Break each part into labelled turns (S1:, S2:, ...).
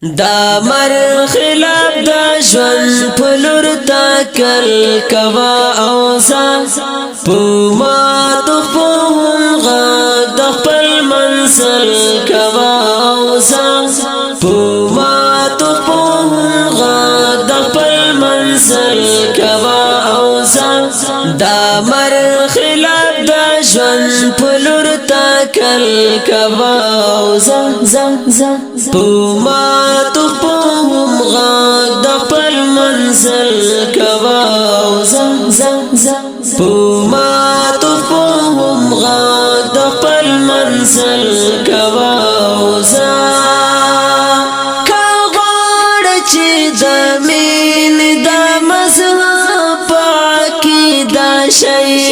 S1: دا مر خلاف دا ژوند پلور تاکل کوا اوزا پوما تخفوهم غاق دا خپل منزل کوا اوزا پوما تخفوهم غاق دا خپل منزل کوا اوزا دا مر خلاف دا ژوند پلور تاکل کوا اوزا پوما تخفوهم غاق دا خپل منزل کوا اوزا پوما تخفوهم غاق دا خپل منزل کوا اوزا کا غاړه چې د مين د مذهب پاکي دا شي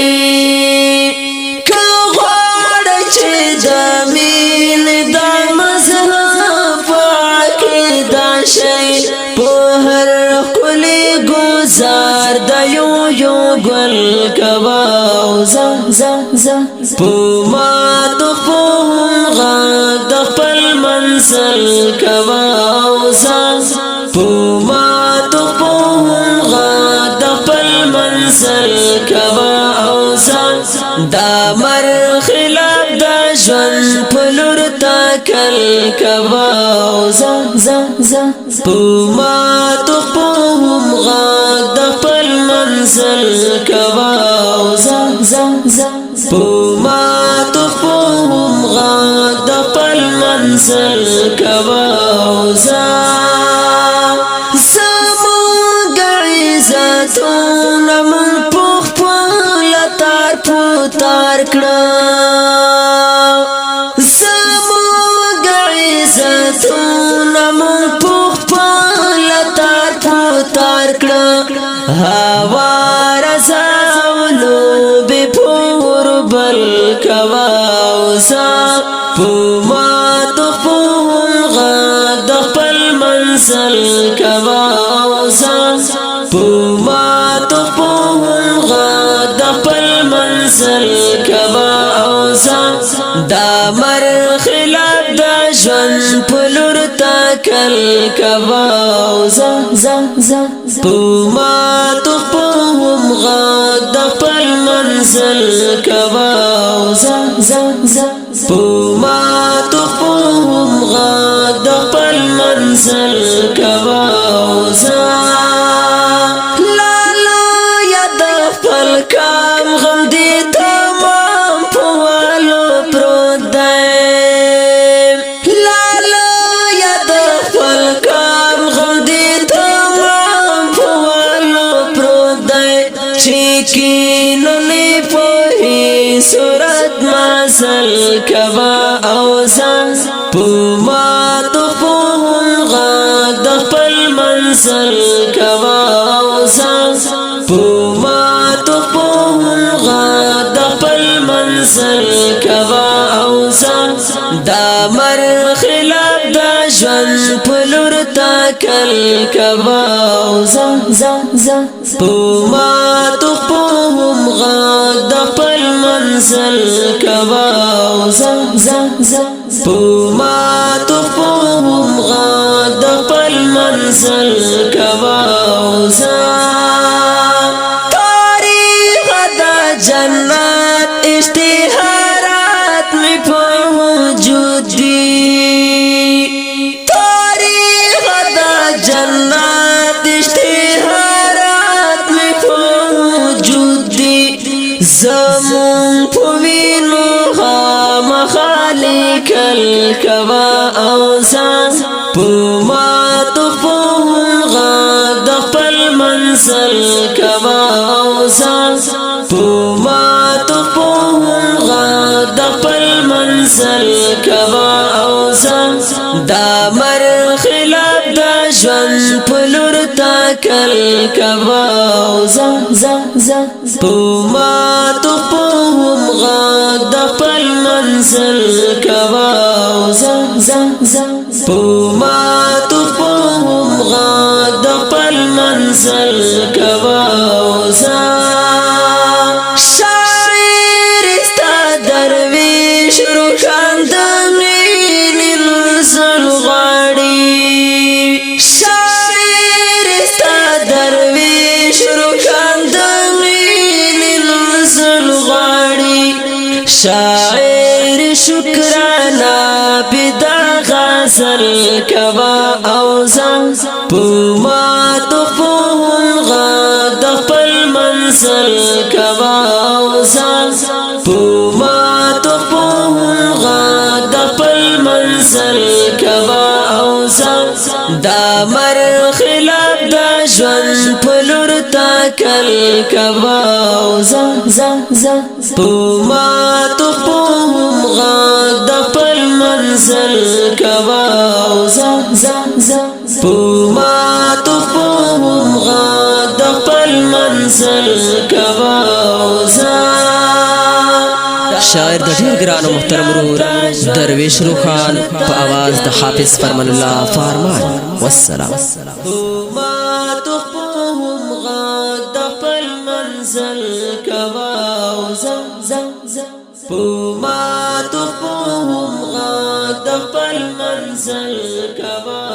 S1: کا غاړه چې د مين د شي په هر کلی گزار د یو گل کوا اوزا پوما تخفوهم غاق د خپل منزل کوا اوزا پوما تخفوهم غاق د خپل منزل کوا اوزا دا مر خلاف دا ژوند پلور تاکل کوا اوزا پوما تخفوهم غاق د خپل منزل کوا اوزا پوما تخفوهم غاق د خپل منزل کوا اوزا زموږ عزتونه موږ په خپل تار په تار کړه زموږ عزتونه موږ په خپل تار په تار کړه هوار زاولو به پور بل کوا اوزا پوما تخفوهم غاق د خپل منزل کوا اوزا پوما تخفوهم غاق د خپل منزل کوا اوزا دا مر خلاف دا ژوند پلور تاکل کوا اوزا پوما تخفوهم غاق د خپل منزل کوا اوزا پوما تخفوهم غاق د خپل منزل کوا اوزا لالا یا د خپل کام غم دی تمام پوالو پروت دی لالا یا د خپل کام غم دی تمام پوالو پروت دی چیکینونی پوهی صورت مازل کوا اوزا پوما تخفوهم غاق د خپل منزل کوا اوزا پوما تخفوهم غاق د خپل منزل کوا اوزا دا مر خلاف دا ژوند پلور تاکل کوا اوزا پوما تخفوهم غاق د خپل منزل کوا اوزا پوما تخفوهم غاق د خپل منزل کوا اوزا تاریخ د جنت اشتهارات می په وجود دی تاریخ د جنت اشتهارات می په وجود دی زمون په وینو خالقل کوا اوزا پوما تخفوهم غاق د خپل منزل کوا اوزا پوما تخفوهم غاق د خپل منزل کوا اوزا دا مر خلاف دا ژوند پلور تاکل کوا اوزا پوما تخفوهم غاق د خپل منزل کوا اوزا پوما تخفوهم غاق د خپل منزل کوا اوزا شاعر استا درویش روخان د مين الزل غاړي شاعر شکرانا بدا غزل کوا اوزا پوما تخفوهم غاد خپل منزل کوا اوزا پوما تخفوهم غاد خپل منزل کوا اوزا دا مر خلاف دا ژوند پلور تاکل کوا اوزا پوما تخفوهم غاد خپل منزل کوا اوزا پوما تخفوهم غاد خپل منزل کوا اوزا
S2: شاعر د ډیر ګران او محترم ورور درویش روخان په आवाज د حافظ فرمان الله فرمان والسلام
S1: پوما تخفوهم غاد خپل منزل کوا اوزا پوما تخفوهم غاد خپل منزل کوا